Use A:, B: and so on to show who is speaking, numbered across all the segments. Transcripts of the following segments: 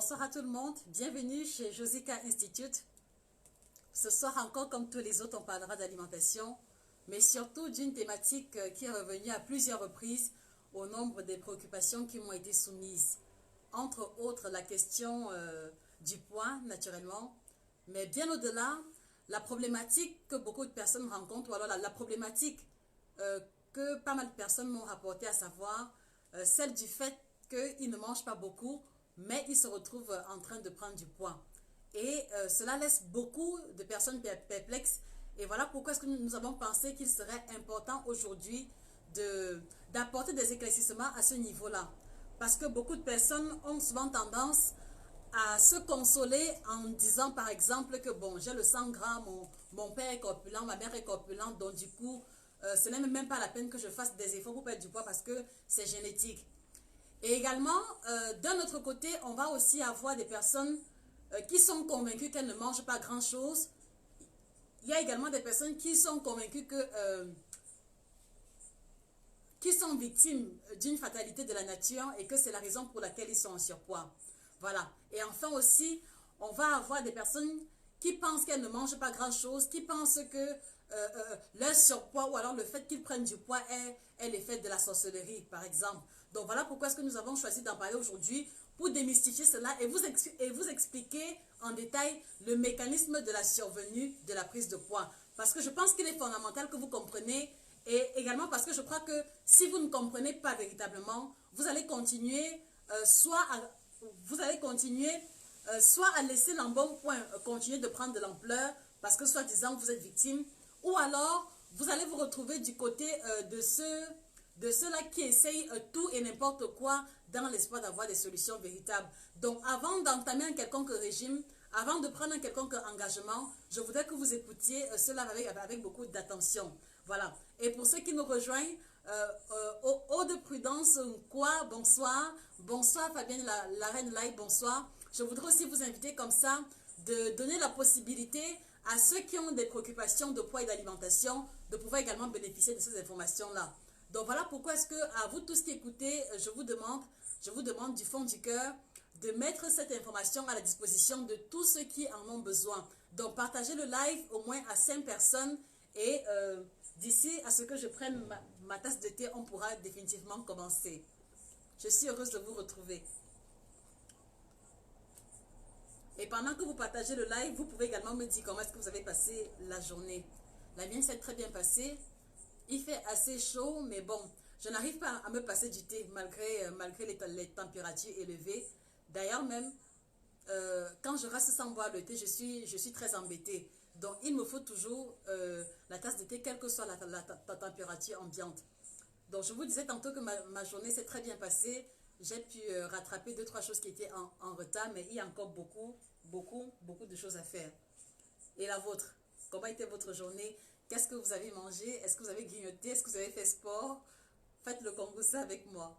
A: Bonsoir à tout le monde, bienvenue chez Josica Institute. Ce soir encore, comme tous les autres, on parlera d'alimentation, mais surtout d'une thématique qui est revenue à plusieurs reprises au nombre des préoccupations qui m'ont été soumises. Entre autres, la question du poids, naturellement, mais bien au-delà, la problématique que beaucoup de personnes rencontrent, ou alors la problématique que pas mal de personnes m'ont rapporté, à savoir celle du fait qu'ils ne mangent pas beaucoup, mais ils se retrouvent en train de prendre du poids. Et cela laisse beaucoup de personnes perplexes. Et voilà pourquoi est-ce que nous avons pensé qu'il serait important aujourd'hui d'apporter des éclaircissements à ce niveau-là. Parce que beaucoup de personnes ont souvent tendance à se consoler en disant par exemple que bon, j'ai le 100 grammes, mon père est corpulent, ma mère est corpulente, donc du coup, ce n'est même pas la peine que je fasse des efforts pour perdre du poids parce que c'est génétique. Et également, d'un autre côté, on va aussi avoir des personnes qui sont convaincues qu'elles ne mangent pas grand-chose. Il y a également des personnes qui sont convaincues qui sont victimes d'une fatalité de la nature et que c'est la raison pour laquelle ils sont en surpoids. Voilà. Et enfin aussi, on va avoir des personnes qui pensent qu'elles ne mangent pas grand-chose, qui pensent que leur surpoids ou alors le fait qu'ils prennent du poids est l'effet de la sorcellerie, par exemple. Donc voilà pourquoi est-ce que nous avons choisi d'en parler aujourd'hui, pour démystifier cela et vous expliquer en détail le mécanisme de la survenue de la prise de poids. Parce que je pense qu'il est fondamental que vous compreniez, et également parce que je crois que si vous ne comprenez pas véritablement, vous allez continuer soit à laisser l'embonpoint continuer de prendre de l'ampleur parce que soi-disant vous êtes victime, ou alors vous allez vous retrouver du côté de ceux-là qui essayent tout et n'importe quoi dans l'espoir d'avoir des solutions véritables. Donc avant d'entamer un quelconque régime, avant de prendre un quelconque engagement, je voudrais que vous écoutiez cela avec beaucoup d'attention. Voilà. Et pour ceux qui nous rejoignent, eau de prudence, quoi, bonsoir. Bonsoir Fabienne, la reine live, bonsoir. Je voudrais aussi vous inviter comme ça de donner la possibilité à ceux qui ont des préoccupations de poids et d'alimentation de pouvoir également bénéficier de ces informations-là. Donc voilà pourquoi est-ce que, à vous tous qui écoutez, je vous demande du fond du cœur de mettre cette information à la disposition de tous ceux qui en ont besoin. Donc partagez le live au moins à 5 personnes et d'ici à ce que je prenne ma tasse de thé, on pourra définitivement commencer. Je suis heureuse de vous retrouver. Et pendant que vous partagez le live, vous pouvez également me dire comment est-ce que vous avez passé la journée. La mienne s'est très bien passée. Il fait assez chaud, mais bon, je n'arrive pas à me passer du thé malgré les températures élevées. D'ailleurs même, quand je reste sans boire le thé, je suis très embêtée. Donc, il me faut toujours la tasse de thé, quelle que soit la température ambiante. Donc, je vous disais tantôt que ma journée s'est très bien passée. J'ai pu rattraper 2-3 choses qui étaient en retard, mais il y a encore beaucoup de choses à faire. Et la vôtre? Comment était votre journée? Qu'est-ce que vous avez mangé? Est-ce que vous avez grignoté? Est-ce que vous avez fait sport? Faites le Congo avec moi.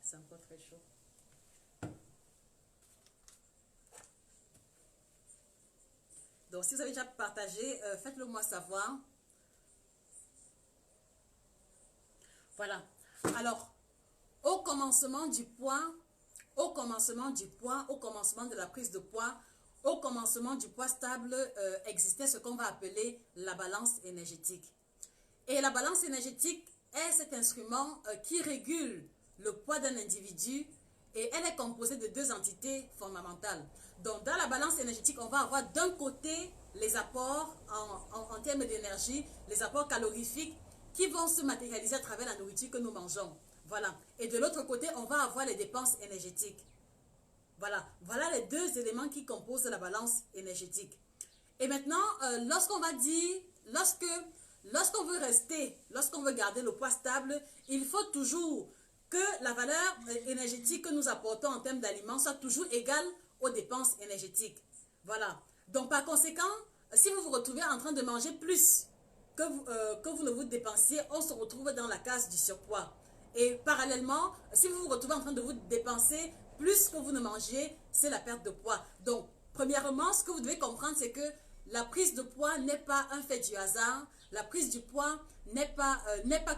A: C'est encore très chaud. Donc, si vous avez déjà partagé, faites-le moi savoir. Voilà. Alors, au commencement du poids, au commencement de la prise de poids, au commencement du poids stable, existait ce qu'on va appeler la balance énergétique. Et la balance énergétique est cet instrument qui régule le poids d'un individu et elle est composée de 2 entités fondamentales. Donc, dans la balance énergétique, on va avoir d'un côté les apports en termes d'énergie, les apports calorifiques qui vont se matérialiser à travers la nourriture que nous mangeons. Voilà. Et de l'autre côté, on va avoir les dépenses énergétiques. Voilà. Voilà les 2 éléments qui composent la balance énergétique. Et maintenant, lorsqu'on veut garder le poids stable, il faut toujours que la valeur énergétique que nous apportons en termes d'aliments soit toujours égale aux dépenses énergétiques. Voilà. Donc, par conséquent, si vous vous retrouvez en train de manger plus que vous ne vous dépensiez, on se retrouve dans la case du surpoids. Et parallèlement, si vous vous retrouvez en train de vous dépenser plus que vous ne mangez, c'est la perte de poids. Donc, premièrement, ce que vous devez comprendre, c'est que la prise de poids n'est pas un fait du hasard. la prise du poids n'est pas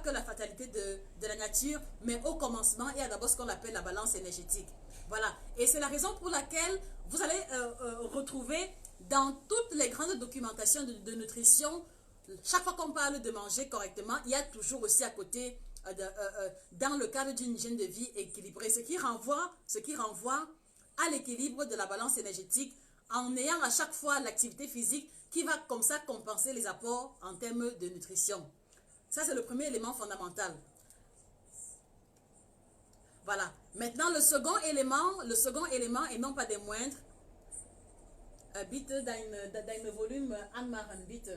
A: que la fatalité de la nature, mais au commencement, il y a d'abord ce qu'on appelle la balance énergétique. Voilà. Et c'est la raison pour laquelle vous allez retrouver dans toutes les grandes documentations de nutrition, chaque fois qu'on parle de manger correctement, il y a toujours aussi à côté, dans le cadre d'une hygiène de vie équilibrée, ce qui renvoie à l'équilibre de la balance énergétique en ayant à chaque fois l'activité physique qui va comme ça compenser les apports en termes de nutrition. Ça, c'est le premier élément fondamental. Voilà. Maintenant, le second élément, et non pas des moindres, bitte dein Volume anmachen, bitte.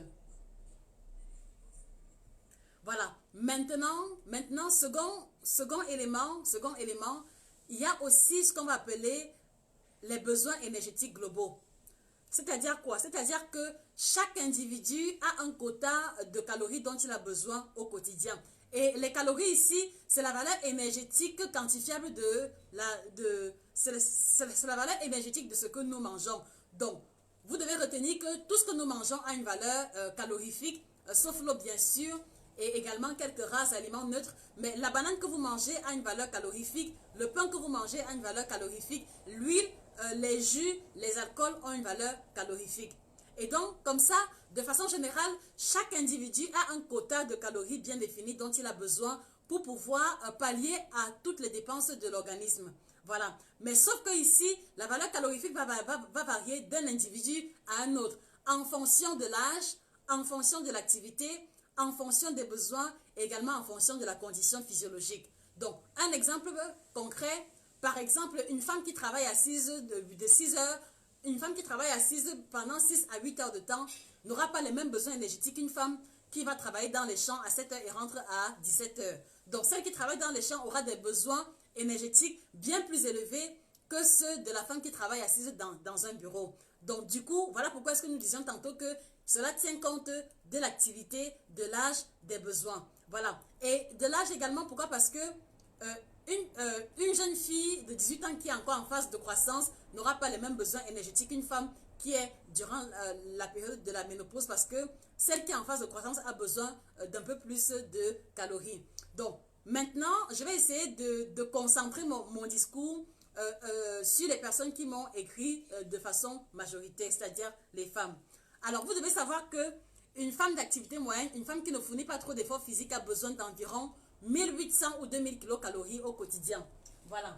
A: Voilà. Maintenant, second élément, il y a aussi ce qu'on va appeler les besoins énergétiques globaux. C'est-à-dire quoi? C'est-à-dire que chaque individu a un quota de calories dont il a besoin au quotidien. Et les calories ici, c'est la valeur énergétique quantifiable c'est la valeur énergétique de ce que nous mangeons. Donc, vous devez retenir que tout ce que nous mangeons a une valeur calorifique, sauf l'eau bien sûr, et également quelques rares aliments neutres. Mais la banane que vous mangez a une valeur calorifique, le pain que vous mangez a une valeur calorifique, l'huile, les jus, les alcools ont une valeur calorifique. Et donc, comme ça, de façon générale, chaque individu a un quota de calories bien défini dont il a besoin pour pouvoir pallier à toutes les dépenses de l'organisme. Voilà. Mais sauf que ici, la valeur calorifique va varier d'un individu à un autre, en fonction de l'âge, en fonction de l'activité, en fonction des besoins et également en fonction de la condition physiologique. Donc, un exemple concret, par exemple, une femme qui travaille assise de 6 heures, une femme qui travaille assise pendant 6 à 8 heures de temps n'aura pas les mêmes besoins énergétiques qu'une femme qui va travailler dans les champs à 7 heures et rentre à 17 heures. Donc, celle qui travaille dans les champs aura des besoins énergétiques bien plus élevés que ceux de la femme qui travaille assise dans un bureau. Donc, du coup, voilà pourquoi est-ce que nous disions tantôt que cela tient compte de l'activité, de l'âge, des besoins. Voilà. Et de l'âge également, pourquoi? Parce que une jeune fille de 18 ans qui est encore en phase de croissance n'aura pas les mêmes besoins énergétiques qu'une femme qui est durant la période de la ménopause, parce que celle qui est en phase de croissance a besoin d'un peu plus de calories. Donc, maintenant, je vais essayer de concentrer mon discours sur les personnes qui m'ont écrit de façon majoritaire, c'est-à-dire les femmes. Alors, vous devez savoir que une femme d'activité moyenne, une femme qui ne fournit pas trop d'efforts physiques a besoin d'environ 1800 ou 2000 kilocalories au quotidien. Voilà.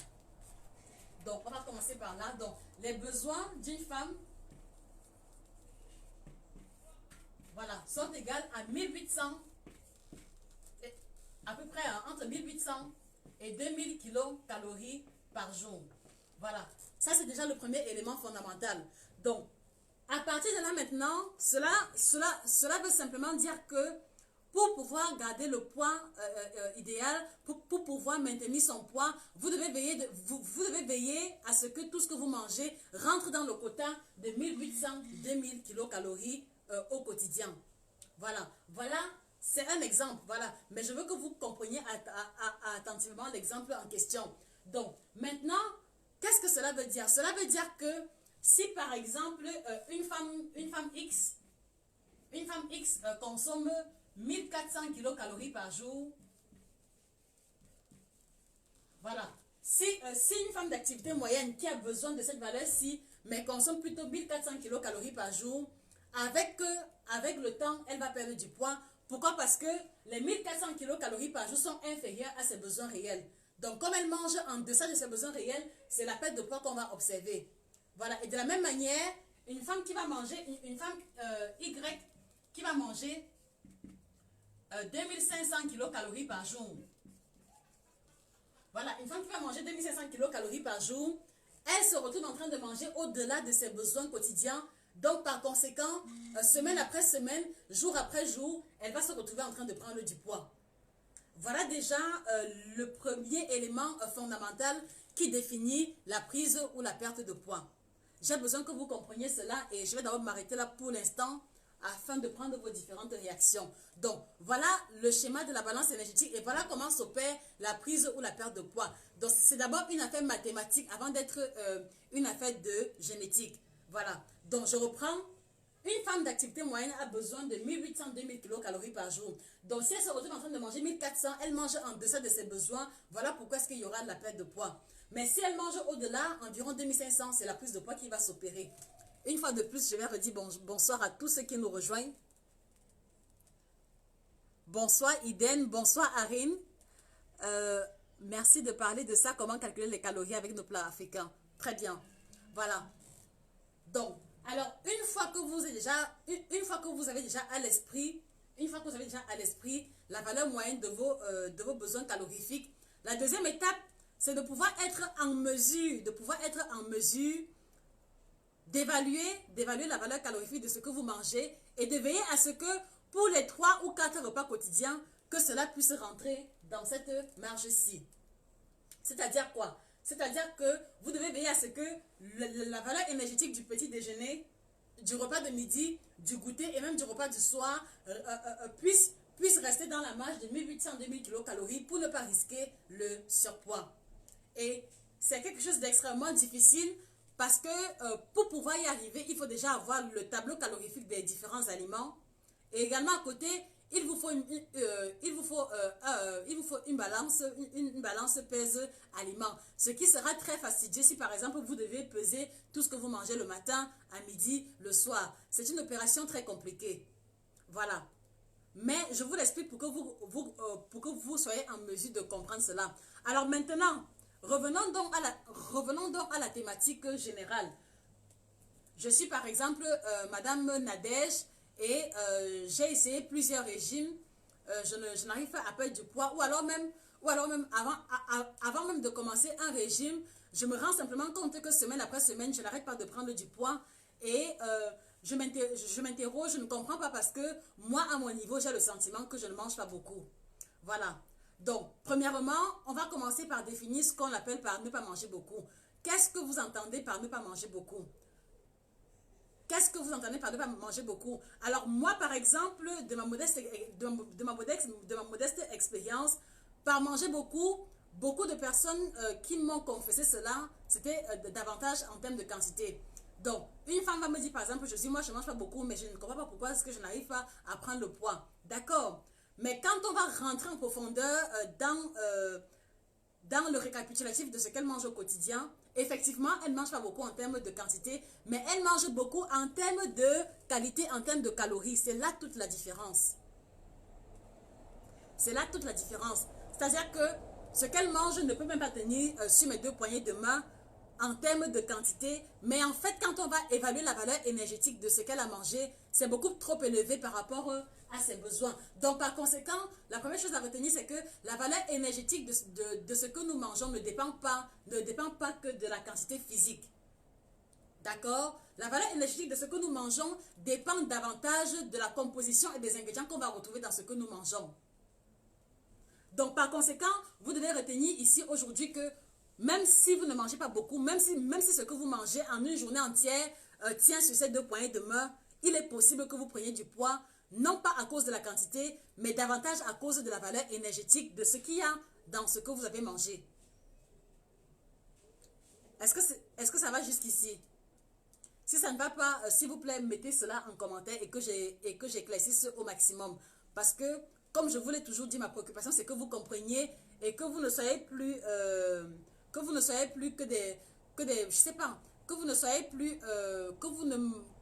A: Donc, on va commencer par là. Donc, les besoins d'une femme, voilà, sont égaux à 1800, à peu près entre 1800 et 2000 kilocalories par jour. Voilà. Ça, c'est déjà le premier élément fondamental. Donc, à partir de là maintenant, cela veut simplement dire que pour pouvoir garder le poids idéal, pour pouvoir maintenir son poids, vous devez veiller à ce que tout ce que vous mangez rentre dans le quota de 1800-2000 kilocalories au quotidien. Voilà, c'est un exemple, voilà. Mais je veux que vous compreniez attentivement l'exemple en question. Donc, maintenant, qu'est-ce que cela veut dire? Cela veut dire que si par exemple une femme X consomme 1400 kilocalories par jour, voilà. Si une femme d'activité moyenne qui a besoin de cette valeur-ci, mais consomme plutôt 1400 kilocalories par jour, avec le temps, elle va perdre du poids. Pourquoi? Parce que les 1400 kilocalories par jour sont inférieures à ses besoins réels. Donc, comme elle mange en deçà de ses besoins réels, c'est la perte de poids qu'on va observer. Voilà. Et de la même manière, une femme qui va manger, une femme Y qui va manger 2500 kilocalories par jour. Voilà, une femme qui va manger 2500 kilocalories par jour, elle se retrouve en train de manger au-delà de ses besoins quotidiens. Donc, par conséquent, semaine après semaine, jour après jour, elle va se retrouver en train de prendre du poids. Voilà déjà le premier élément fondamental qui définit la prise ou la perte de poids. J'ai besoin que vous compreniez cela et je vais d'abord m'arrêter là pour l'instant afin de prendre vos différentes réactions. Donc, voilà le schéma de la balance énergétique et voilà comment s'opère la prise ou la perte de poids. Donc, c'est d'abord une affaire mathématique avant d'être une affaire de génétique. Voilà. Donc, je reprends. Une femme d'activité moyenne a besoin de 1800-2000 kilocalories par jour. Donc, si elle se retrouve en train de manger 1400, elle mange en deçà de ses besoins. Voilà pourquoi est-ce qu'il y aura de la perte de poids. Mais si elle mange au-delà, environ 2500, c'est la prise de poids qui va s'opérer. Une fois de plus, je vais redire bonsoir à tous ceux qui nous rejoignent. Bonsoir Iden, bonsoir Arine. Merci de parler de ça, comment calculer les calories avec nos plats africains. Très bien. Voilà. Donc, alors, une fois que vous avez déjà à l'esprit, la valeur moyenne de vos besoins calorifiques, la deuxième étape, c'est de pouvoir être en mesure, d'évaluer la valeur calorifique de ce que vous mangez et de veiller à ce que pour les 3 ou 4 repas quotidiens, que cela puisse rentrer dans cette marge-ci. C'est-à-dire quoi? C'est-à-dire que vous devez veiller à ce que la valeur énergétique du petit déjeuner, du repas de midi, du goûter et même du repas du soir puisse rester dans la marge de 1800-2000 kilocalories pour ne pas risquer le surpoids. Et c'est quelque chose d'extrêmement difficile parce que pour pouvoir y arriver, il faut déjà avoir le tableau calorifique des différents aliments. Et également à côté, il vous faut une balance pèse-aliments. Ce qui sera très fastidieux si par exemple vous devez peser tout ce que vous mangez le matin, à midi, le soir. C'est une opération très compliquée. Voilà. Mais je vous l'explique pour que vous soyez en mesure de comprendre cela. Alors maintenant, revenons donc à la thématique générale. Je suis par exemple Madame Nadège. Et j'ai essayé plusieurs régimes, je n'arrive pas à perdre du poids, ou alors même avant même de commencer un régime, je me rends simplement compte que semaine après semaine, je n'arrête pas de prendre du poids et je m'interroge, je ne comprends pas parce que moi, à mon niveau, j'ai le sentiment que je ne mange pas beaucoup. Voilà. Donc, premièrement, on va commencer par définir ce qu'on appelle par ne pas manger beaucoup. Qu'est-ce que vous entendez par ne pas manger beaucoup? Qu'est-ce que vous entendez par ne pas manger beaucoup? Alors moi, par exemple, de ma modeste expérience, par manger beaucoup, beaucoup de personnes qui m'ont confessé cela, c'était davantage en termes de quantité. Donc, une femme va me dire, par exemple, moi, je ne mange pas beaucoup, mais je ne comprends pas pourquoi est-ce que je n'arrive pas à prendre le poids. D'accord. Mais quand on va rentrer en profondeur dans le récapitulatif de ce qu'elle mange au quotidien, effectivement, elle ne mange pas beaucoup en termes de quantité, mais elle mange beaucoup en termes de qualité, en termes de calories. C'est là toute la différence. C'est là toute la différence. C'est-à-dire que ce qu'elle mange ne peut même pas tenir sur mes 2 poignées de main en termes de quantité, mais en fait, quand on va évaluer la valeur énergétique de ce qu'elle a mangé, c'est beaucoup trop élevé par rapport à ses besoins. Donc, par conséquent, la première chose à retenir, c'est que la valeur énergétique de ce que nous mangeons ne dépend pas que de la quantité physique. D'accord? La valeur énergétique de ce que nous mangeons dépend davantage de la composition et des ingrédients qu'on va retrouver dans ce que nous mangeons. Donc, par conséquent, vous devez retenir ici aujourd'hui que même si vous ne mangez pas beaucoup, même si ce que vous mangez en une journée entière tient sur ces 2 poignées de main, il est possible que vous preniez du poids, non pas à cause de la quantité, mais davantage à cause de la valeur énergétique de ce qu'il y a dans ce que vous avez mangé. Est-ce que ça va jusqu'ici? Si ça ne va pas, s'il vous plaît, mettez cela en commentaire et que j'éclaircisse au maximum. Parce que, comme je vous l'ai toujours dit, ma préoccupation, c'est que vous compreniez et que vous ne soyez plus... je sais pas, que vous ne soyez plus,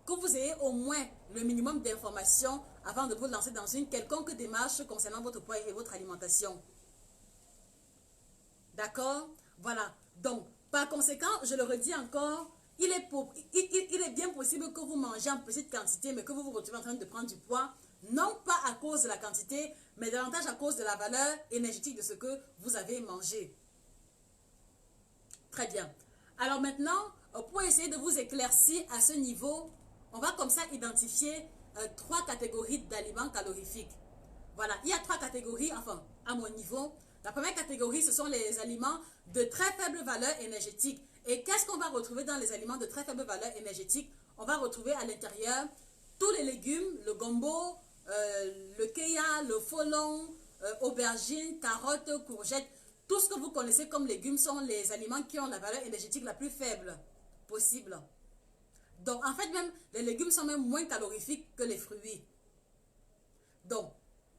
A: que vous ayez au moins le minimum d'informations avant de vous lancer dans une quelconque démarche concernant votre poids et votre alimentation. D'accord? Voilà. Donc, par conséquent, je le redis encore, il est bien possible que vous mangez en petite quantité, mais que vous vous retrouvez en train de prendre du poids, non pas à cause de la quantité, mais davantage à cause de la valeur énergétique de ce que vous avez mangé. Très bien. Alors maintenant, pour essayer de vous éclaircir à ce niveau, on va comme ça identifier 3 catégories d'aliments calorifiques. Voilà, il y a 3 catégories, enfin, à mon niveau. La première catégorie, ce sont les aliments de très faible valeur énergétique. Et qu'est-ce qu'on va retrouver dans les aliments de très faible valeur énergétique? On va retrouver à l'intérieur tous les légumes, le gombo, le kéa, le folon, aubergines, carottes, courgettes. Tout ce que vous connaissez comme légumes sont les aliments qui ont la valeur énergétique la plus faible possible. Donc, en fait, même, les légumes sont même moins calorifiques que les fruits. Donc,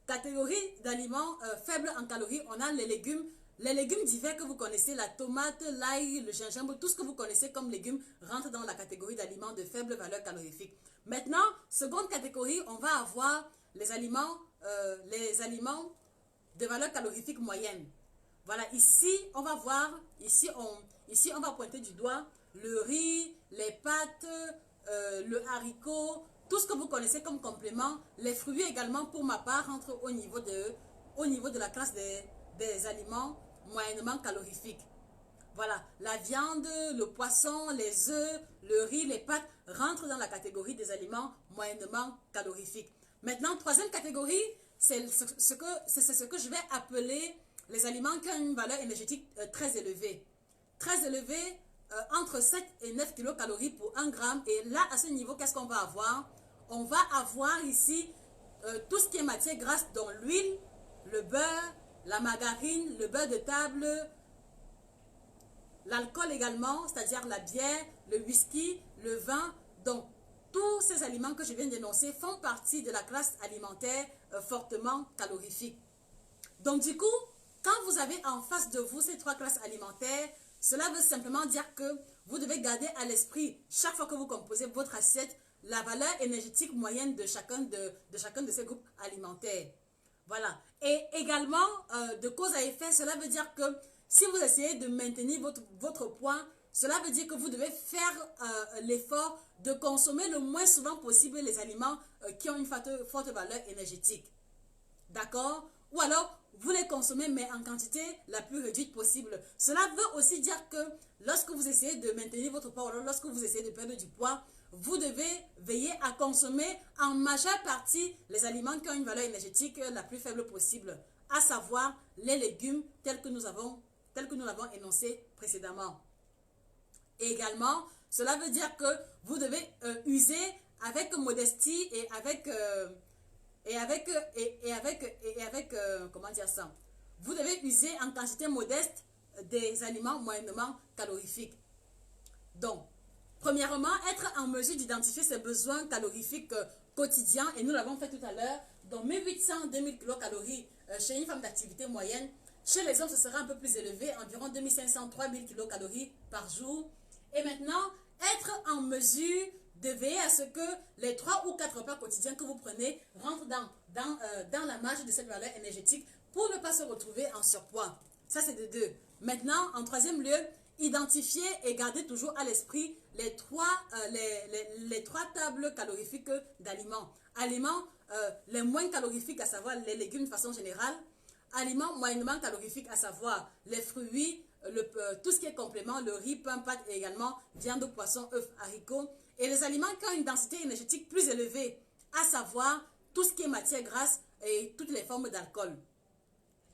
A: catégorie d'aliments faibles en calories, on a les légumes. Les légumes divers que vous connaissez, la tomate, l'ail, le gingembre, tout ce que vous connaissez comme légumes rentre dans la catégorie d'aliments de faible valeur calorifique. Maintenant, seconde catégorie, on va avoir les aliments de valeur calorifique moyenne. Voilà, ici, on va voir, ici, on va pointer du doigt le riz, les pâtes, le haricot, tout ce que vous connaissez comme complément. Les fruits également, pour ma part, rentrent au niveau de la classe des aliments moyennement calorifiques. Voilà, la viande, le poisson, les œufs, le riz, les pâtes rentrent dans la catégorie des aliments moyennement calorifiques. Maintenant, troisième catégorie, c'est ce que je vais appeler les aliments qui ont une valeur énergétique très élevée. Très élevée, entre 7 et 9 kilocalories pour 1 gramme. Et là, à ce niveau, qu'est-ce qu'on va avoir? On va avoir ici tout ce qui est matière grasse, dont l'huile, le beurre, la margarine, le beurre de table, l'alcool également, c'est-à-dire la bière, le whisky, le vin. Donc, tous ces aliments que je viens d'énoncer font partie de la classe alimentaire fortement calorifique. Donc, du coup, quand vous avez en face de vous ces trois classes alimentaires, cela veut simplement dire que vous devez garder à l'esprit, chaque fois que vous composez votre assiette, la valeur énergétique moyenne de chacun de ces groupes alimentaires. Voilà. Et également, de cause à effet, cela veut dire que si vous essayez de maintenir votre poids, cela veut dire que vous devez faire l'effort de consommer le moins souvent possible les aliments qui ont une forte valeur énergétique. D'accord? Ou alors, vous les consommez, mais en quantité la plus réduite possible. Cela veut aussi dire que lorsque vous essayez de maintenir votre poids, ou alors lorsque vous essayez de perdre du poids, vous devez veiller à consommer en majeure partie les aliments qui ont une valeur énergétique la plus faible possible, à savoir les légumes tels que nous l'avons énoncé précédemment. Et également, cela veut dire que vous devez user avec modestie et comment dire ça? Vous devez user en quantité modeste des aliments moyennement calorifiques. Donc, premièrement, être en mesure d'identifier ses besoins calorifiques quotidiens, et nous l'avons fait tout à l'heure, donc 1800-2000 kilocalories chez une femme d'activité moyenne. Chez les hommes, ce sera un peu plus élevé, environ 2500-3000 kilocalories par jour. Et maintenant, être en mesure de veiller à ce que les 3 ou 4 repas quotidiens que vous prenez rentrent dans la marge de cette valeur énergétique pour ne pas se retrouver en surpoids. Ça, c'est de 2. Maintenant, en troisième lieu, identifier et garder toujours à l'esprit les trois tables calorifiques d'aliments. Aliments les moins calorifiques, à savoir les légumes de façon générale. Aliments moyennement calorifiques, à savoir les fruits, tout ce qui est complément, le riz, pain, pâtes et également viande, poisson, œufs, haricots. Et les aliments qui ont une densité énergétique plus élevée, à savoir tout ce qui est matière grasse et toutes les formes d'alcool.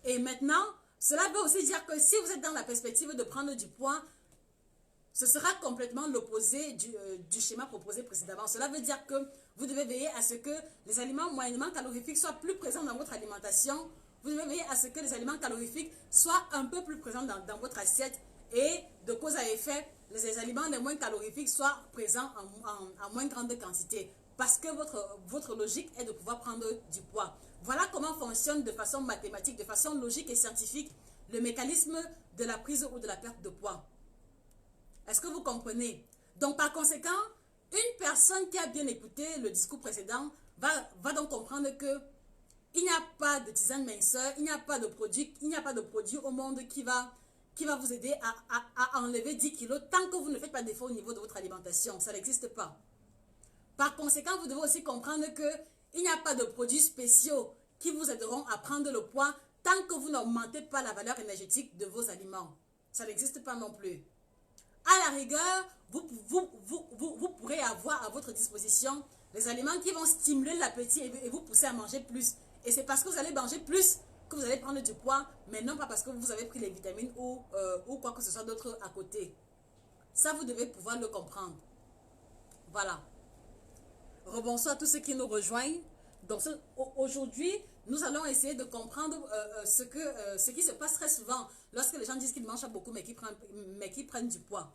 A: Et maintenant, cela veut aussi dire que si vous êtes dans la perspective de prendre du poids, ce sera complètement l'opposé du schéma proposé précédemment. Cela veut dire que vous devez veiller à ce que les aliments moyennement calorifiques soient plus présents dans votre alimentation. Vous devez veiller à ce que les aliments calorifiques soient un peu plus présents dans votre assiette. Et de cause à effet, les aliments les moins calorifiques soient présents en moins grande quantité. Parce que votre logique est de pouvoir prendre du poids. Voilà comment fonctionne de façon mathématique, de façon logique et scientifique, le mécanisme de la prise ou de la perte de poids. Est-ce que vous comprenez? Donc, par conséquent, une personne qui a bien écouté le discours précédent va donc comprendre que il n'y a pas de tisane minceur, il n'y a pas de produit au monde qui va vous aider à enlever 10 kilos tant que vous ne faites pas d'effort au niveau de votre alimentation. Ça n'existe pas. Par conséquent, vous devez aussi comprendre qu'il n'y a pas de produits spéciaux qui vous aideront à prendre le poids tant que vous n'augmentez pas la valeur énergétique de vos aliments. Ça n'existe pas non plus. À la rigueur, vous pourrez avoir à votre disposition les aliments qui vont stimuler l'appétit et vous pousser à manger plus. Et c'est parce que vous allez manger plus que vous allez prendre du poids, mais non pas parce que vous avez pris les vitamines ou quoi que ce soit d'autre à côté. Ça, vous devez pouvoir le comprendre. Voilà. Rebonsoir à tous ceux qui nous rejoignent. Donc, aujourd'hui, nous allons essayer de comprendre ce qui se passe très souvent lorsque les gens disent qu'ils ne mangent pas beaucoup, mais qu'ils prennent du poids.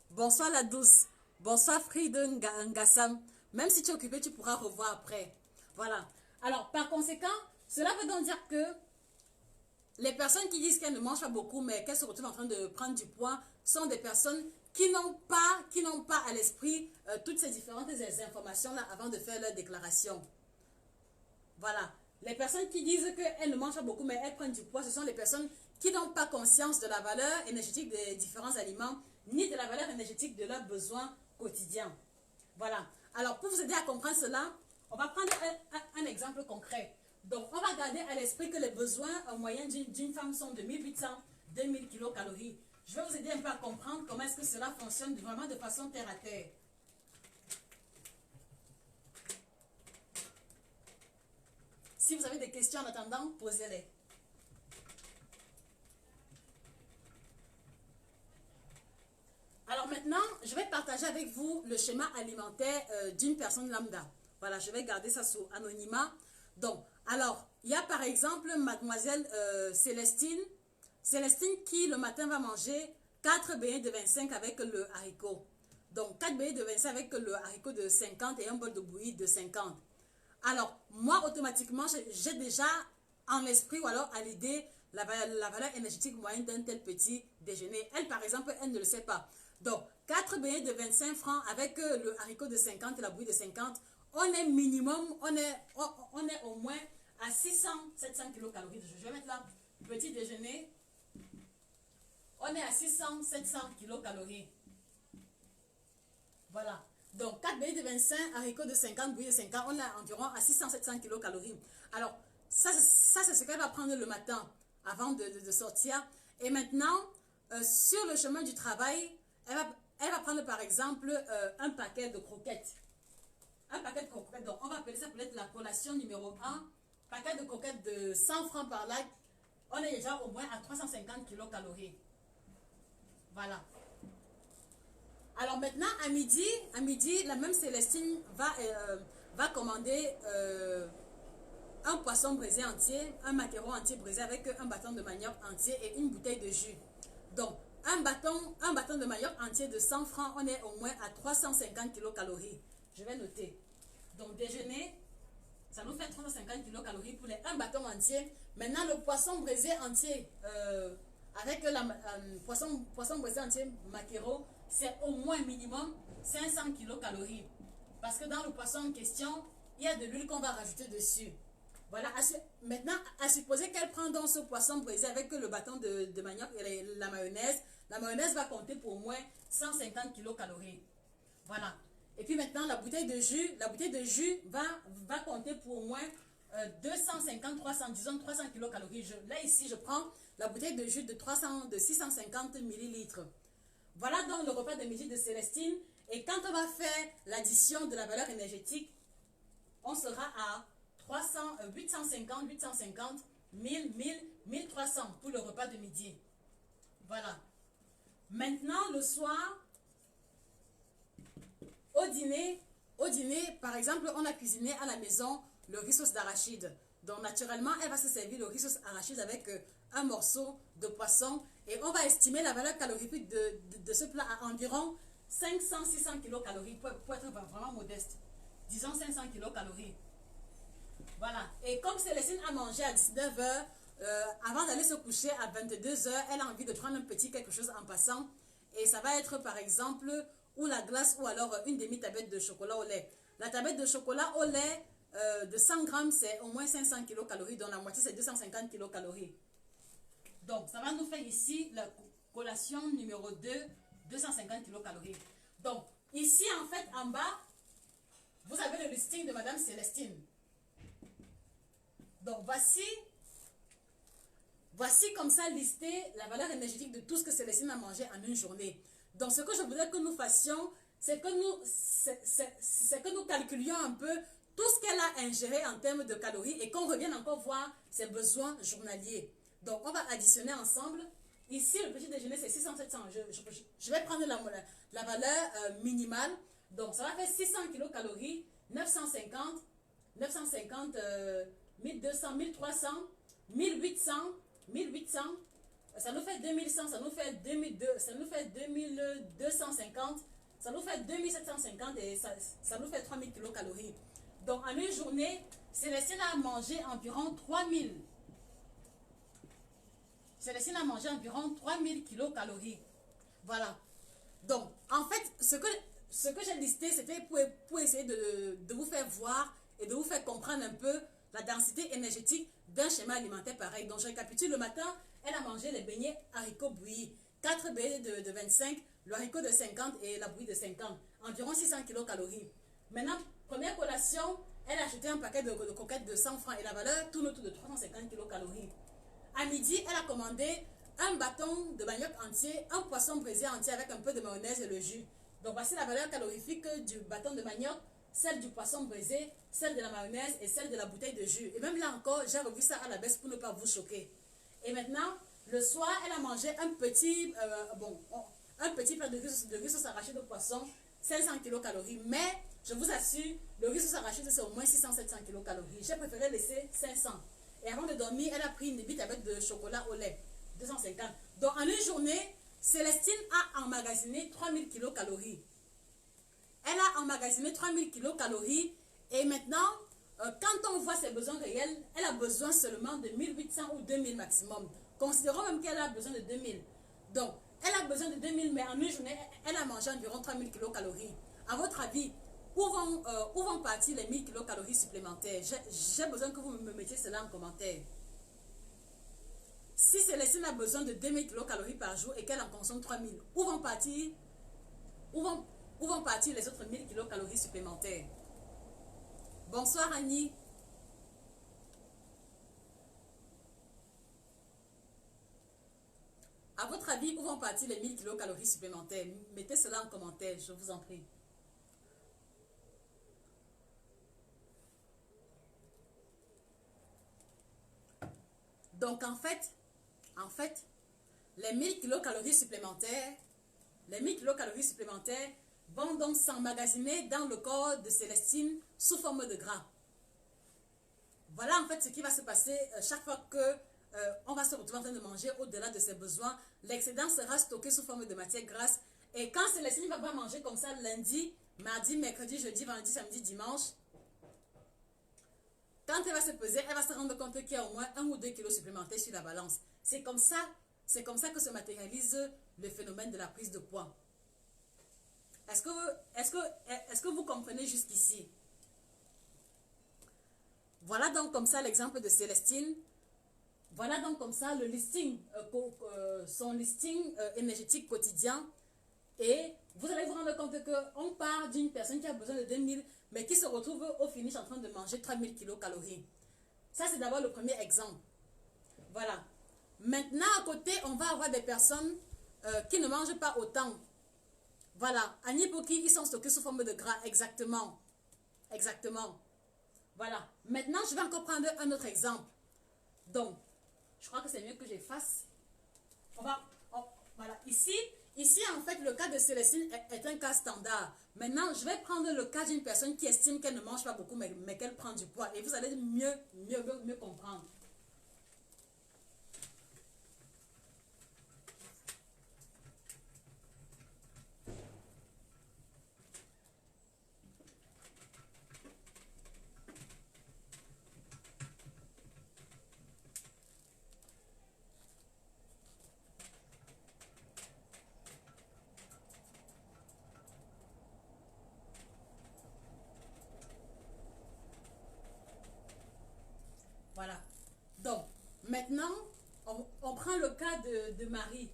A: Bonsoir la douce. Bonsoir Friede Ngassam. Même si tu es occupé, tu pourras revoir après. Voilà. Alors, par conséquent, cela veut donc dire que les personnes qui disent qu'elles ne mangent pas beaucoup, mais qu'elles se retrouvent en train de prendre du poids, sont des personnes qui n'ont pas à l'esprit toutes ces différentes informations-là avant de faire leur déclaration. Voilà. Les personnes qui disent qu'elles ne mangent pas beaucoup, mais elles prennent du poids, ce sont les personnes qui n'ont pas conscience de la valeur énergétique des différents aliments, ni de la valeur énergétique de leurs besoins quotidiens. Voilà. Alors, pour vous aider à comprendre cela, on va prendre un exemple concret. Donc, on va garder à l'esprit que les besoins en moyenne d'une femme sont de 1800-2000 kilocalories. Je vais vous aider un peu à comprendre comment est-ce que cela fonctionne vraiment de façon terre à terre. Si vous avez des questions en attendant, posez-les. Alors maintenant, je vais partager avec vous le schéma alimentaire d'une personne lambda. Voilà, je vais garder ça sous anonymat. Donc, alors, il y a par exemple mademoiselle Célestine. Célestine qui le matin va manger 4 beignets de 25 avec le haricot. Donc, 4 beignets de 25 avec le haricot de 50 et un bol de bouillie de 50. Alors, moi, automatiquement, j'ai déjà en l'esprit ou alors à l'idée la valeur énergétique moyenne d'un tel petit déjeuner. Elle, par exemple, elle ne le sait pas. Donc, 4 beignets de 25 francs avec le haricot de 50 et la bouillie de 50, on est minimum, on est au moins à 600-700 kilocalories. Je vais mettre là, petit déjeuner, on est à 600-700 kilocalories. Voilà. Donc, 4 beignets de 25, haricots de 50, bouillie de 50, on est environ à 600-700 kilocalories. Alors, ça c'est ce qu'elle va prendre le matin avant de sortir. Et maintenant, sur le chemin du travail, elle va prendre par exemple un paquet de croquettes. Un paquet de croquettes, donc on va appeler ça peut-être la collation numéro 1. Paquet de croquettes de 100 francs par là, on est déjà au moins à 350 kilocalories. Voilà. Alors maintenant, à midi, la même Célestine va commander un poisson braisé entier, un maquereau entier braisé avec un bâton de manioc entier et une bouteille de jus. Donc, un bâton de manioc entier de 100 francs, on est au moins à 350 kilocalories. Je vais noter. Donc, déjeuner, ça nous fait 350 kilocalories pour un bâton entier. Maintenant, le poisson braisé entier, avec le poisson braisé entier maquereau, c'est au moins minimum 500 kilocalories. Parce que dans le poisson en question, il y a de l'huile qu'on va rajouter dessus. Voilà, maintenant, à supposer qu'elle prend donc ce poisson braisé avec le bâton de manioc et la mayonnaise va compter pour au moins 150 kilocalories. Voilà. Et puis maintenant, la bouteille de jus va compter pour au moins 250, 300, disons 300 kilocalories. Là, ici, je prends la bouteille de jus de 650 millilitres. Voilà donc le repas de midi de Célestine. Et quand on va faire l'addition de la valeur énergétique, on sera à 850, 1000, 1300 pour le repas de midi. Voilà. Maintenant, le soir, au dîner, par exemple, on a cuisiné à la maison le riz sauce d'arachide. Donc, naturellement, elle va se servir le riz sauce arachide avec un morceau de poisson. Et on va estimer la valeur calorifique de ce plat à environ 500-600 kilocalories pour être vraiment modeste. Disons 500 kilocalories. Voilà. Et comme Célestine a mangé à 19 h, avant d'aller se coucher à 22 h, elle a envie de prendre un petit quelque chose en passant. Et ça va être par exemple ou la glace ou alors une demi-tablette de chocolat au lait. La tablette de chocolat au lait de 100 grammes, c'est au moins 500 kilocalories. Donc la moitié, c'est 250 kilocalories. Donc ça va nous faire ici la collation numéro 2, 250 kilocalories. Donc ici, en fait, en bas, vous avez le listing de Madame Célestine. Donc voici comme ça listé la valeur énergétique de tout ce que Célestine a mangé en une journée. Donc ce que je voudrais que nous fassions, c'est que nous calculions un peu tout ce qu'elle a ingéré en termes de calories et qu'on revienne encore voir ses besoins journaliers. Donc on va additionner ensemble. Ici le petit déjeuner c'est 600-700. Je vais prendre la valeur minimale. Donc ça va faire 600 kilocalories, 950, 1200, 1300, 1800, 1800, ça nous fait 2100, ça nous fait 2250, ça nous fait 2750 et ça nous fait 3000 kilocalories. Donc, en une journée, Célestine a mangé environ 3000. Célestine a mangé environ 3000 kilocalories. Voilà. Donc, en fait, ce que j'ai listé, c'était pour essayer de vous faire voir et de vous faire comprendre un peu la densité énergétique d'un schéma alimentaire pareil. Donc, je récapitule. Le matin, elle a mangé les beignets haricots bouillis. 4 beignets de 25, le haricot de 50 et la bouillie de 50. Environ 600 kilocalories. Maintenant, première collation, elle a acheté un paquet de croquettes de 100 francs et la valeur tourne autour de 350 kilocalories. À midi, elle a commandé un bâton de manioc entier, un poisson braisé entier avec un peu de mayonnaise et le jus. Donc voici la valeur calorifique du bâton de manioc, celle du poisson braisé, celle de la mayonnaise et celle de la bouteille de jus. Et même là encore, j'ai revu ça à la baisse pour ne pas vous choquer. Et maintenant, le soir, elle a mangé un petit plat de riz sauce arrachée de poisson, 500 kilocalories. Mais, je vous assure, le riz sauce arrachée, c'est au moins 600-700 kilocalories. J'ai préféré laisser 500. Et avant de dormir, elle a pris une bite avec de chocolat au lait, 250. Donc, en une journée, Célestine a emmagasiné 3000 kilocalories. Elle a emmagasiné 3000 kilocalories. Et maintenant, quand on voit ses besoins réels, elle a besoin seulement de 1800 ou 2000 maximum. Considérons même qu'elle a besoin de 2000. Donc, elle a besoin de 2000, mais en une journée, elle a mangé environ 3000 kilocalories. À votre avis, où vont partir les 1000 kilocalories supplémentaires? J'ai besoin que vous me mettiez cela en commentaire. Si Célestine a besoin de 2000 kilocalories par jour et qu'elle en consomme 3000, où vont partir les autres 1000 kilocalories supplémentaires? Bonsoir Annie. À votre avis, où vont partir les 1000 kilocalories supplémentaires? Mettez cela en commentaire, je vous en prie. Donc en fait, les 1000 kilocalories supplémentaires, vont donc s'emmagasiner dans le corps de Célestine sous forme de gras. Voilà en fait ce qui va se passer chaque fois que on va se retrouver en train de manger au-delà de ses besoins. L'excédent sera stocké sous forme de matière grasse. Et quand Célestine va pas manger comme ça lundi, mardi, mercredi, jeudi, vendredi, samedi, dimanche, quand elle va se peser, elle va se rendre compte qu'il y a au moins 1 ou 2 kilos supplémentaires sur la balance. C'est comme ça que se matérialise le phénomène de la prise de poids. Est-ce que vous comprenez jusqu'ici? Voilà donc comme ça l'exemple de Célestine. Voilà donc comme ça le listing, son listing énergétique quotidien. Et vous allez vous rendre compte qu'on part d'une personne qui a besoin de 2000, mais qui se retrouve au finish en train de manger 3000 kilocalories. Ça, c'est d'abord le premier exemple. Voilà. Maintenant, à côté, on va avoir des personnes qui ne mangent pas autant. Voilà. Annie Poki, ils sont stockés sous forme de gras. Exactement. Exactement. Voilà. Maintenant, je vais encore prendre un autre exemple. Donc, je crois que c'est mieux que j'efface. Voilà. Ici, en fait, le cas de Célestine est un cas standard. Maintenant, je vais prendre le cas d'une personne qui estime qu'elle ne mange pas beaucoup, mais qu'elle prend du poids. Et vous allez mieux comprendre. Voilà. Donc, maintenant, on prend le cas de Marie.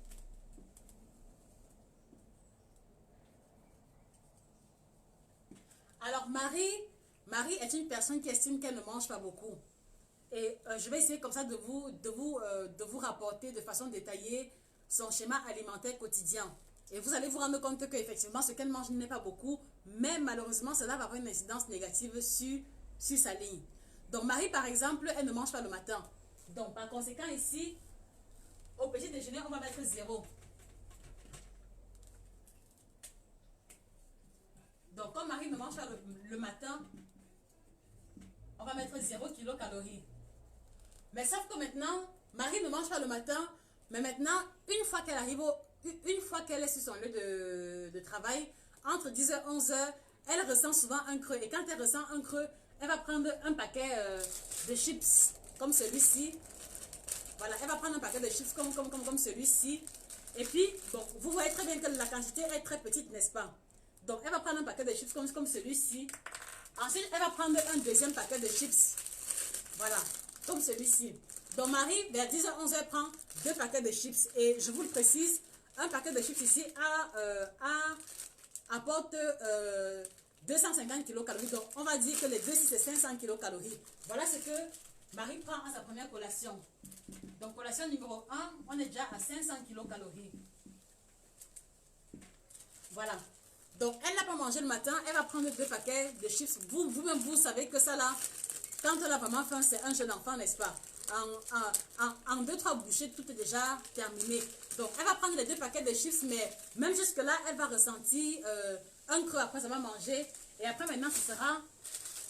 A: Alors, Marie est une personne qui estime qu'elle ne mange pas beaucoup. Et je vais essayer comme ça de vous rapporter de façon détaillée son schéma alimentaire quotidien. Et vous allez vous rendre compte qu'effectivement, ce qu'elle mange n'est pas beaucoup, mais malheureusement, cela va avoir une incidence négative sur sa ligne. Donc, Marie, par exemple, elle ne mange pas le matin. Donc, par conséquent, ici, au petit déjeuner, on va mettre 0. Donc, comme Marie ne mange pas le matin, on va mettre 0 kilocalories. Mais sauf que maintenant, Marie ne mange pas le matin, mais maintenant, une fois qu'elle est sur son lieu de travail, entre 10h et 11h, elle ressent souvent un creux. Et quand elle ressent un creux, elle va prendre un paquet de chips comme celui-ci. Voilà, elle va prendre un paquet de chips comme celui-ci. Et puis, bon, vous voyez très bien que la quantité est très petite, n'est-ce pas? Donc, elle va prendre un paquet de chips comme celui-ci. Ensuite, elle va prendre un deuxième paquet de chips. Voilà, comme celui-ci. Donc, Marie, vers 10h-11h, elle prend deux paquets de chips. Et je vous le précise, un paquet de chips ici apporte 250 kilocalories. Donc, on va dire que les deux, si c'est 500 kilocalories. Voilà ce que Marie prend à sa première collation. Donc, collation numéro 1, on est déjà à 500 kilocalories. Voilà. Donc, elle n'a pas mangé le matin, elle va prendre deux paquets de chips. Vous-même, vous savez que ça là, quand elle a vraiment faim, c'est un jeune enfant, n'est-ce pas? En 2-3 bouchées, tout est déjà terminé. Donc, elle va prendre les deux paquets de chips, mais même jusque-là, elle va ressentir un creux après avoir mangé. Et après, maintenant, ce sera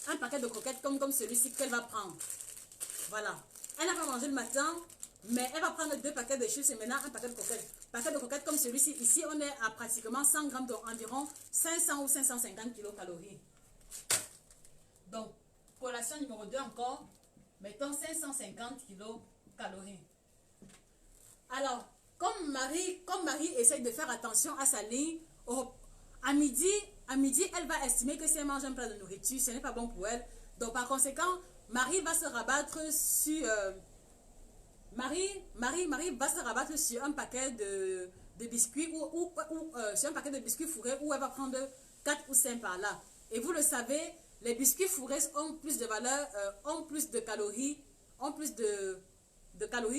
A: un paquet de croquettes comme celui-ci qu'elle va prendre. Voilà. Elle n'a pas mangé le matin, mais elle va prendre deux paquets de chips et maintenant un paquet de croquettes. Paquet de croquettes comme celui-ci. Ici, on est à pratiquement 100 grammes, donc environ 500 ou 550 kilocalories. Donc, collation numéro 2 encore, mettons 550 kilocalories. Alors, comme Marie essaye de faire attention à sa ligne, à midi, elle va estimer que si elle mange un plat de nourriture, ce n'est pas bon pour elle. Donc, par conséquent, Marie va se rabattre sur... Marie va se rabattre sur un paquet de biscuits ou sur un paquet de biscuits fourrés où elle va prendre 4 ou 5 par là. Et vous le savez, les biscuits fourrés ont plus de valeur, ont plus de calories,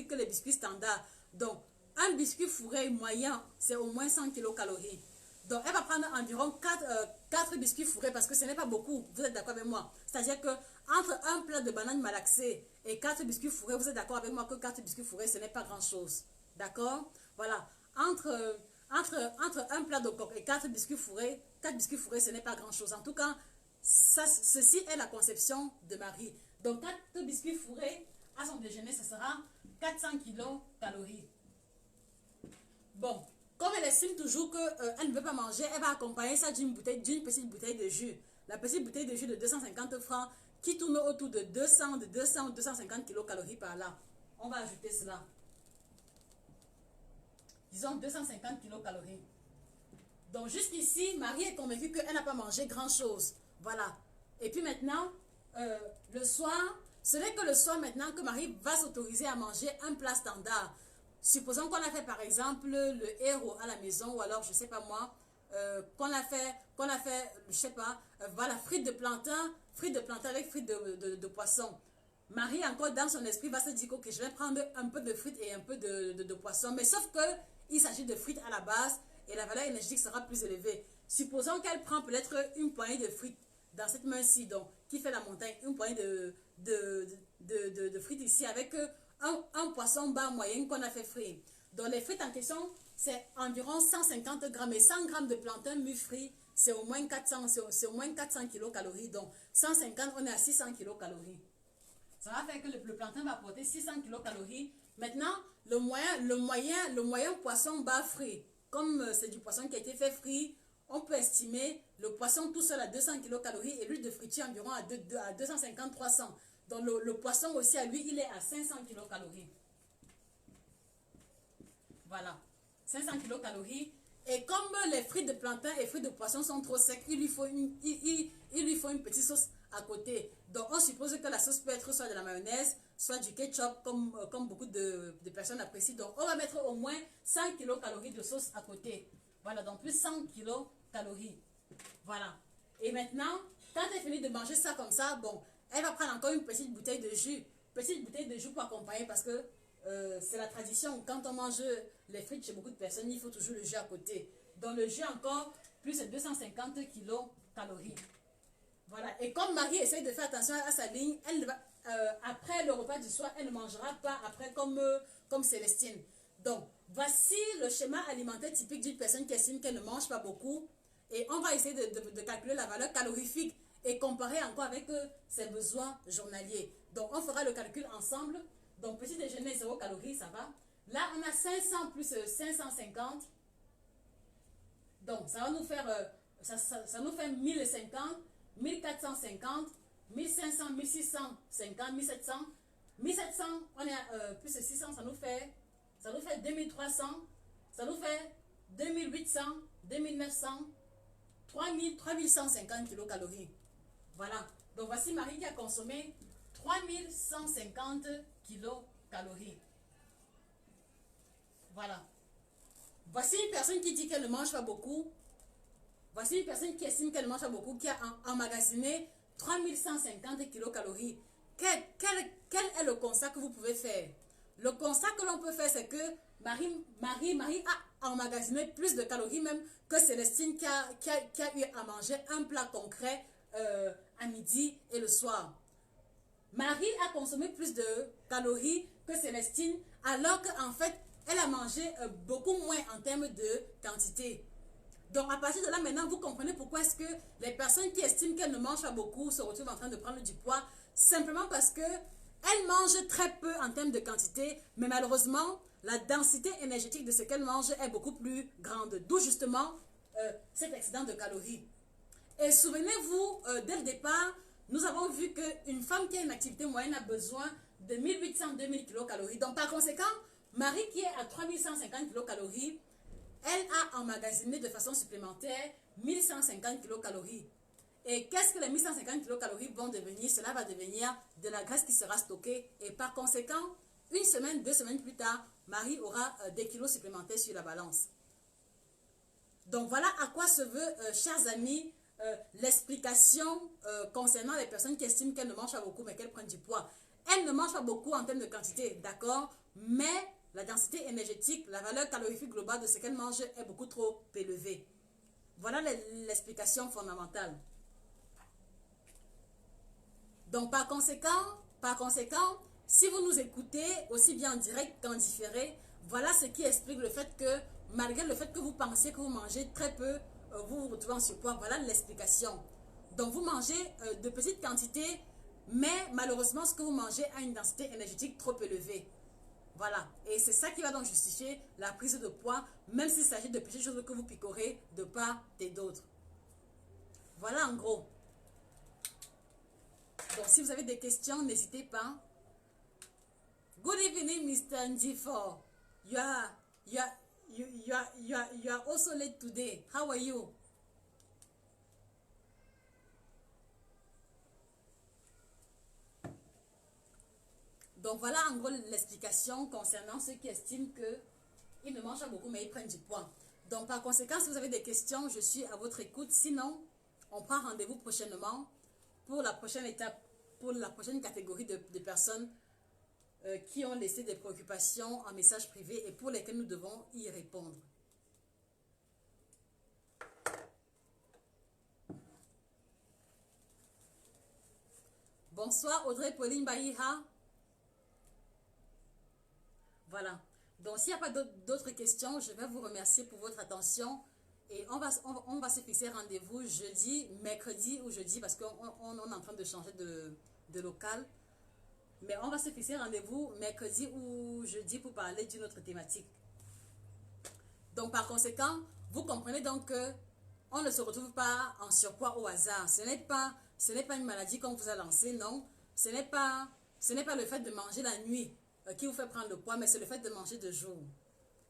A: que les biscuits standards. Donc, un biscuit fourré moyen, c'est au moins 100 kilocalories. Donc, elle va prendre environ 4 biscuits fourrés parce que ce n'est pas beaucoup. Vous êtes d'accord avec moi? C'est-à-dire que entre un plat de bananes malaxées et 4 biscuits fourrés, vous êtes d'accord avec moi que 4 biscuits fourrés, ce n'est pas grand-chose. D'accord? Voilà. Entre un plat de coque et 4 biscuits fourrés, ce n'est pas grand-chose. En tout cas, ceci est la conception de Marie. Donc, 4 biscuits fourrés à son déjeuner, ce sera 400 kilocalories. Bon, comme elle estime toujours qu'elle ne veut pas manger, elle va accompagner ça d'une petite bouteille de jus. La petite bouteille de jus de 250 francs qui tourne autour de 200 ou 250 kilocalories par là. On va ajouter cela. Disons 250 kilocalories. Donc jusqu'ici, Marie est convaincue qu'elle n'a pas mangé grand-chose. Voilà. Et puis maintenant, le soir, ce n'est que le soir maintenant que Marie va s'autoriser à manger un plat standard. Supposons qu'on a fait par exemple le héros à la maison ou alors je sais pas moi, qu'on a fait, je sais pas, voilà, frites de plantain avec frites de poisson. Marie encore dans son esprit va se dire que je vais prendre un peu de frites et un peu de poisson, mais sauf que il s'agit de frites à la base et la valeur énergétique sera plus élevée. Supposons qu'elle prend peut-être une poignée de frites dans cette main-ci, donc qui fait la montagne, une poignée de frites ici avec un poisson bas moyen qu'on a fait frire. Donc les frites en question, c'est environ 150 grammes et 100 grammes de plantain mûr-frit, c'est au moins 400 kilocalories. Donc 150, on est à 600 kilocalories. Ça va faire que le plantain va apporter 600 kilocalories. Maintenant, le moyen poisson bas frit, comme c'est du poisson qui a été fait frit, on peut estimer le poisson tout seul à 200 kilocalories et l'huile de friture environ à 250-300. Donc le poisson aussi à lui, il est à 500 kilocalories. Voilà, 500 kilocalories. Et comme les frites de plantain et frites de poisson sont trop secs, il lui faut une petite sauce à côté. Donc on suppose que la sauce peut être soit de la mayonnaise, soit du ketchup, comme beaucoup de personnes apprécient. Donc on va mettre au moins 100 kilocalories de sauce à côté. Voilà, donc plus 100 kilocalories. Voilà. Et maintenant, quand elle finit de manger ça comme ça, bon, elle va prendre encore une petite bouteille de jus. Petite bouteille de jus pour accompagner parce que c'est la tradition. Quand on mange les frites chez beaucoup de personnes, il faut toujours le jus à côté. Donc le jus encore, plus 250 kilocalories. Voilà. Et comme Marie essaye de faire attention à sa ligne, elle va, après le repas du soir, elle ne mangera pas après comme Célestine. Donc, voici le schéma alimentaire typique d'une personne qui estime qu'elle ne mange pas beaucoup. Et on va essayer de calculer la valeur calorifique et comparer encore avec ses besoins journaliers. Donc, on fera le calcul ensemble. Donc, petit déjeuner, 0 calories, ça va. Là, on a 500 plus 550. Donc, ça va nous faire ça nous fait 1050, 1450, 1500, 1650, 1700. 1700, on est à plus de 600, ça nous fait 2300, ça nous fait 2800, 2900, 3000, 3150 kilocalories. Voilà. Donc voici Marie qui a consommé 3150 kilocalories. Voilà. Voici une personne qui dit qu'elle ne mange pas beaucoup. Voici une personne qui estime qu'elle mange pas beaucoup, qui a emmagasiné 3150 kilocalories. Quel est le constat que vous pouvez faire? Le constat que l'on peut faire, c'est que Marie a emmagasiné plus de calories même que Célestine qui a eu à manger un plat concret à midi et le soir. Marie a consommé plus de calories que Célestine, alors qu'en fait, elle a mangé beaucoup moins en termes de quantité. Donc, à partir de là, maintenant, vous comprenez pourquoi est-ce que les personnes qui estiment qu'elles ne mangent pas beaucoup se retrouvent en train de prendre du poids, simplement parce qu'elles mangent très peu en termes de quantité, mais malheureusement, la densité énergétique de ce qu'elles mangent est beaucoup plus grande. D'où justement cet excédent de calories. Et souvenez-vous, dès le départ, nous avons vu qu'une femme qui a une activité moyenne a besoin de 1800-2000 kilocalories. Donc, par conséquent, Marie qui est à 3150 kilocalories, elle a emmagasiné de façon supplémentaire 1150 kilocalories. Et qu'est-ce que les 1150 kilocalories vont devenir? Cela va devenir de la graisse qui sera stockée. Et par conséquent, une semaine, 2 semaines plus tard, Marie aura des kilos supplémentaires sur la balance. Donc voilà à quoi se veut, chers amis, l'explication concernant les personnes qui estiment qu'elles ne mangent pas beaucoup mais qu'elles prennent du poids. Elles ne mangent pas beaucoup en termes de quantité, d'accord, mais la densité énergétique, la valeur calorifique globale de ce qu'elles mangent est beaucoup trop élevée. Voilà l'explication fondamentale. Donc par conséquent, si vous nous écoutez aussi bien en direct qu'en différé, voilà ce qui explique le fait que malgré le fait que vous pensiez que vous mangez très peu, vous vous retrouvez en surpoids. Voilà l'explication. Donc vous mangez de petites quantités, mais malheureusement ce que vous mangez a une densité énergétique trop élevée. Voilà. Et c'est ça qui va donc justifier la prise de poids, même s'il s'agit de petites choses que vous picorez de part et d'autre. Voilà en gros. Donc si vous avez des questions, n'hésitez pas. Good evening, Mr. Ndifo. You are also late today. How are you? Donc voilà en gros l'explication concernant ceux qui estiment qu'ils ne mangent pas beaucoup mais ils prennent du poids. Donc par conséquent, si vous avez des questions, je suis à votre écoute. Sinon, on prend rendez-vous prochainement pour la prochaine étape, pour la prochaine catégorie de personnes qui ont laissé des préoccupations en message privé et pour lesquelles nous devons y répondre. Bonsoir Audrey Pauline Baïha. Voilà. Donc s'il n'y a pas d'autres questions, je vais vous remercier pour votre attention. Et on va se fixer rendez-vous jeudi, mercredi ou jeudi parce qu'on est en train de changer de local. Mais on va se fixer rendez-vous mercredi ou jeudi pour parler d'une autre thématique. Donc par conséquent, vous comprenez donc que on ne se retrouve pas en surpoids au hasard. Ce n'est pas une maladie qu'on vous a lancée, non. Ce n'est pas le fait de manger la nuit qui vous fait prendre le poids, mais c'est le fait de manger de jour.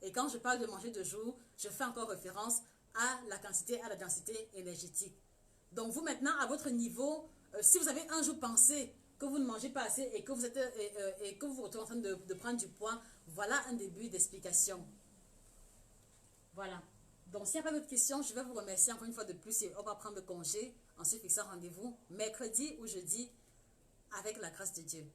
A: Et quand je parle de manger de jour, je fais encore référence à la quantité, à la densité énergétique. Donc vous maintenant, à votre niveau, si vous avez un jour pensé que vous ne mangez pas assez et que vous vous retrouvez en train de prendre du poids, voilà un début d'explication. Voilà. Donc s'il n'y a pas d'autres questions, je vais vous remercier encore une fois de plus et on va prendre congé en se fixant rendez-vous mercredi ou jeudi avec la grâce de Dieu.